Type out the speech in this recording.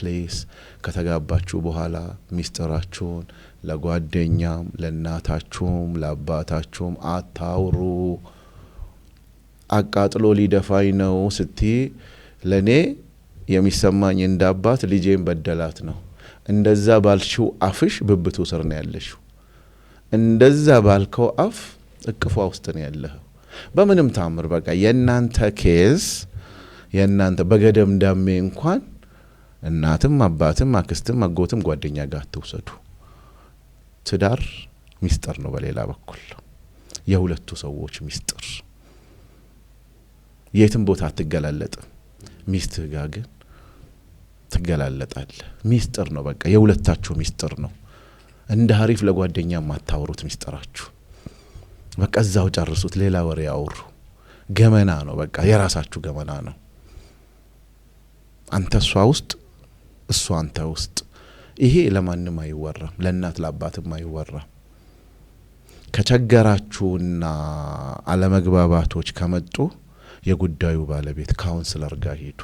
ፕሌስ ከተጋባችሁ በኋላ ሚስጥራችሁን ለጓደኛም ለእናታችሁም ለአባታችሁም አታውሩ። አቃጥሎ ሊደፋኝ ነው ስትይ ለኔ የሚሰማኝ እንዳባት ልጄን በደላት ነው። እንደዛ ባልሽው አፍሽ ብብቱ ስር ነው ያለሽው። እንደዛ ባልከው አፍ እቅፏ ውስጥ ነው ያለው። በምንም ታምር በቃ የናንተ ኬዝ የናንተ በገደም ዳሜ እንኳን እናትም አባትም አክስትም አጎትም ጓደኛ ጋር ተውሰዱ። ትዳር ሚስጥር ነው። በሌላ በኩል የሁለቱ ሰዎች ሚስጥር የትም ቦታ አትገላለጥም። ሚስትህ ጋር ግን ትገላለጣለህ። ሚስጥር ነው። በቃ የሁለታችሁ ሚስጥር ነው። እንደ ሐሪፍ ለጓደኛ ማታወሩት ሚስጥራችሁ በቃ እዛው ጨርሱት። ሌላ ወሬ አውሩ። ገመና ነው። በቃ የራሳችሁ ገመና ነው። አንተ እሷ ውስጥ እሷ አንተ ውስጥ። ይሄ ለማንም አይወራም። ለእናት ለአባትም አይወራም። ከቸገራችሁና አለመግባባቶች ከመጡ የጉዳዩ ባለቤት ካውንስለር ጋር ሄዱ።